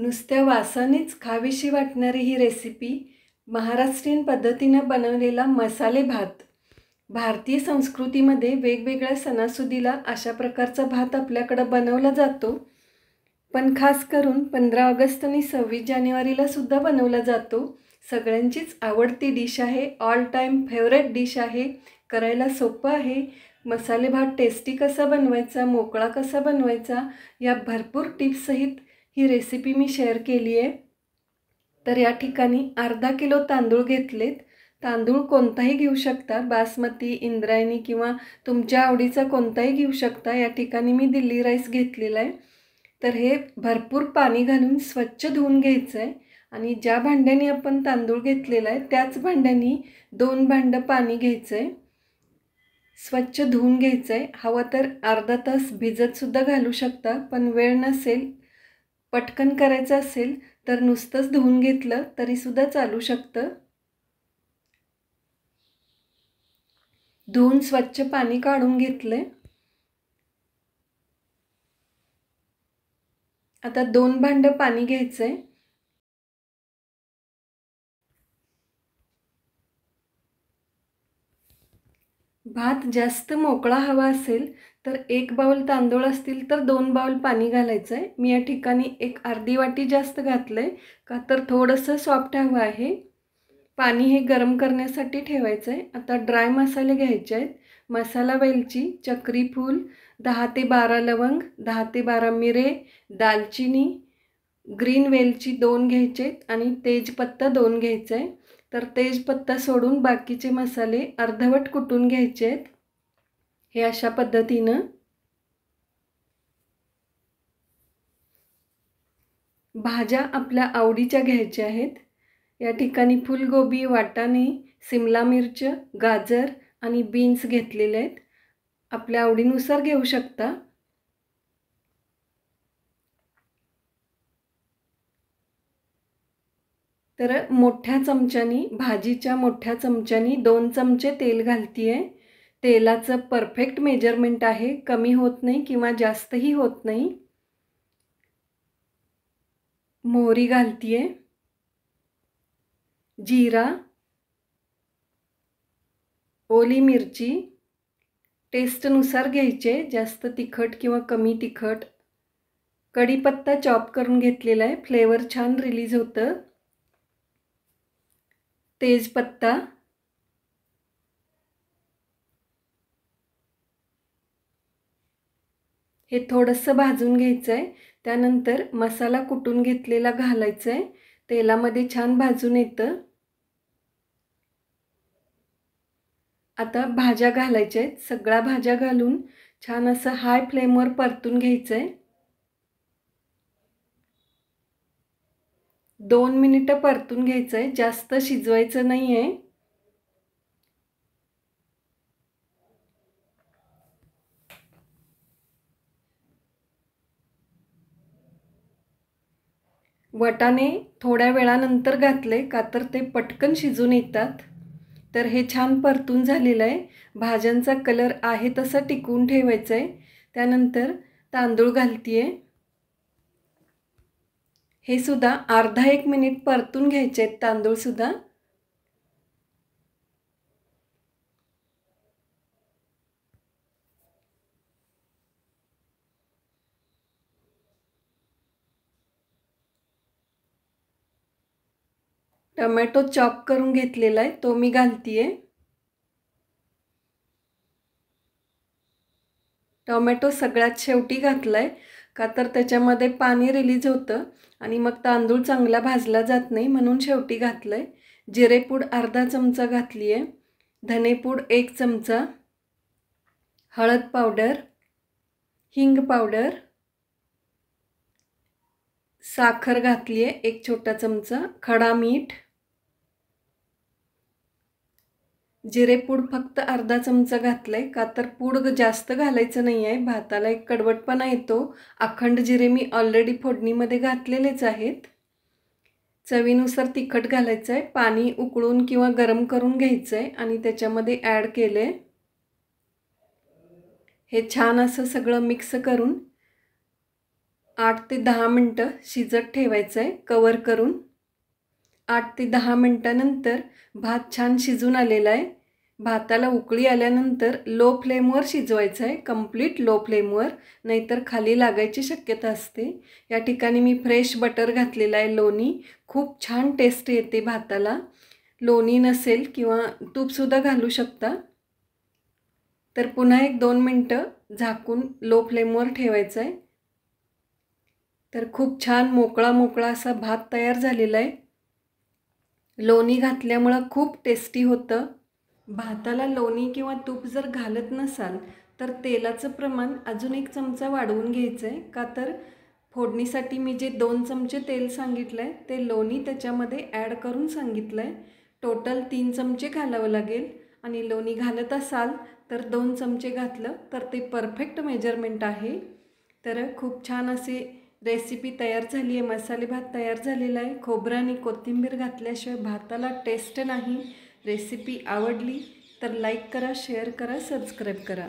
नुसत्या वासानेच खावीशी वाटणारी ही रेसिपी महाराष्ट्रीयन पद्धतीने बनवलेला मसाले भात। भारतीय संस्कृतीमध्ये वेगवेगळ्या सणासुदीला अशा प्रकारचा भात आपल्याकडे बनवला जातो, पण खास करून 15 ऑगस्ट आणि 26 जानेवारीला सुद्धा बनवला जातो। सगळ्यांचीच आवडती डिश आहे, ऑल टाइम फेवरेट डिश आहे, करायला सोपं आहे। मसाले भात टेस्टी कसा बनवायचा, मोकळा कसा बनवायचा, या भरपूर टिप्स सहित ही रेसिपी मी शेअर केली आहे। तर या ठिकाणी अर्धा किलो तांदूळ घेतलेत। तांदूळ कोणताही घेऊ शकता, बासमती, इंद्रायणी किंवा तुमच्या आवडीचा कोणताही घेऊ शकता। या ठिकाणी मी दिल्ली राईस घेतलेला आहे। तर हे भरपूर पाणी घालून स्वच्छ धुवून घ्यायचं आहे आणि ज्या भांड्याने आपण तांदूळ घेतलेला आहे त्याच भांड्याने 2 भांडं पाणी घ्यायचं आहे, स्वच्छ धुवून घ्यायचं आहे। हवं तर अर्धा तास भिजत सुद्धा घालू शकता, पण वेळ नसेल, पटकन करायचं असेल तर नुसतंच धुवून घेतलं तरी सुद्धा चालू शकतं। धुवून स्वच्छ पाणी काढून घेतलंय। आता 2 भांडं पाणी घ्यायचंय। भात जास्त मोकळा हवा असेल तर 1 बाउल तांदूळ असतील तर 2 बाउल पाणी घालायचं आहे। मी या ठिकाणी एक अर्धी वाटी जास्त घातलंय, का तर थोडंसं सॉफ्ट हवं आहे। पाणी हे गरम करण्यासाठी ठेवायचं आहे। आता ड्राय मसाले घ्यायचे आहेत। मसाला वेलची, चक्री फूल, 10 ते 12 लवंग, 10 ते 12 मिरे, दालचिनी, ग्रीन वेलची 2 घ्यायचे आणि तेजपत्ता 2 घ्यायचा आहे। तर तेजपत्ता सोडून बाकीचे मसाले अर्धवट कुटून घ्यायचे आहेत, हे अशा पद्धतीनं। भाज्या आपल्या आवडीच्या घ्यायच्या आहेत। या ठिकाणी फुलगोबी, वाटाणे, सिमला मिर्च, गाजर आणि बीन्स घेतलेले आहेत। आपल्या आवडीनुसार घेऊ शकता। तर मोठ्या चमच्यानी, भाजीच्या मोठ्या चमच्यानी 2 चमचे तेल घालतीये। तेलाचं परफेक्ट मेजरमेंट आहे, कमी होत नाही किंवा जास्तही होत नाही। मोहरी घालतीये, जीरा, ओली मिरची टेस्टनुसार घ्यायचे, जास्त तिखट किंवा कमी तिखट। कढीपत्ता चॉप करून घेतलेला आहे, फ्लेवर छान रिलीज होतं। तेजपत्ता, हे थोडंसं भाजून घ्यायचं आहे। त्यानंतर मसाला कुटून घेतलेला घालायचा आहे, तेलामध्ये छान भाजून येतं। आता भाज्या घालायच्या आहेत। सगळ्या भाज्या घालून छान असं हाय फ्लेमवर परतून घ्यायचं आहे। 2 मिनिटं परतून घ्यायचं आहे, जास्त शिजवायचं नाही आहे। वाटाणे थोड्या वेळानंतर घातले, का तर ते पटकन शिजून येतात। तर हे छान परतून झालेलं आहे। भाज्यांचा कलर आहे तसा टिकवून ठेवायचा आहे। त्यानंतर तांदूळ घालतीये, हे सुद्धा अर्धा 1 मिनिट परतून घ्यायचे आहेत तांदूळ सुद्धा। टोमॅटो चॉप करून घेतलेला आहे, तो मी घालतीये। टोमॅटो सगळ्यात शेवटी घातलाय, का तर त्याच्यामध्ये पाणी रिलीज होतं आणि मग तांदूळ चांगला भाजला जात नाही, म्हणून शेवटी घातलंय। जिरेपूड अर्धा चमचा घातली आहे, धनेपूड 1 चमचा, हळद पावडर, हिंग पावडर, साखर घातली आहे 1 छोटा चमचा, खडा मीठ, जिरेपूड फक्त अर्धा चमचा घातलाय, का तर पूड जास्त घालायचं नाही आहे, भाताला एक कडवटपणा येतो। अखंड जिरे मी ऑलरेडी फोडणीमध्ये घातलेलेच आहेत। चवीनुसार तिखट घालायचं आहे। पाणी उकळून किंवा गरम करून घ्यायचं आहे आणि त्याच्यामध्ये ॲड केले। हे छान असं सगळं मिक्स करून 8 ते 10 मिनटं शिजत ठेवायचं आहे कवर करून. 8 ते 10 मिनटानंतर भात छान शिजून आलेला आहे. भाताला उकळी आल्यानंतर लो फ्लेमवर शिजवायचं आहे, कंप्लीट लो फ्लेमवर, नाहीतर खाली लागायची शक्यता असते. या ठिकाणी मी फ्रेश बटर घातलेलं आहे, लोणी. खूप छान टेस्ट येते भाताला. लोणी नसेल किंवा तूपसुद्धा घालू शकता. तर पुन्हा 1-2 मिनटं झाकून लो फ्लेमवर ठेवायचं आहे. तर खूप छान मोकळा मोकळा असा भात तयार झालेला आहे. लोणी घातल्यामुळं खूप टेस्टी होतं. भाताला लोणी किंवा तूप जर घालत नसाल तर तेलाचं प्रमाण अजून 1 चमचा वाढवून घ्यायचं आहे. का तर फोडणीसाठी मी जे 2 चमचे तेल सांगितलं आहे ते लोणी त्याच्यामध्ये ॲड करून सांगितलं आहे. टोटल 3 चमचे घालावं लागेल आणि लोणी घालत असाल तर 2 चमचे घातलं तर ते परफेक्ट मेजरमेंट आहे. तर खूप छान असे रेसिपी तयार झाली आहे. मसाले भात तयार झालेला आहे. खोबरं आणि कोथिंबीर घातल्याशिवाय भाताला टेस्ट नाही. रेसिपी आवडली तर लाईक करा, शेअर करा, सबस्क्राईब करा.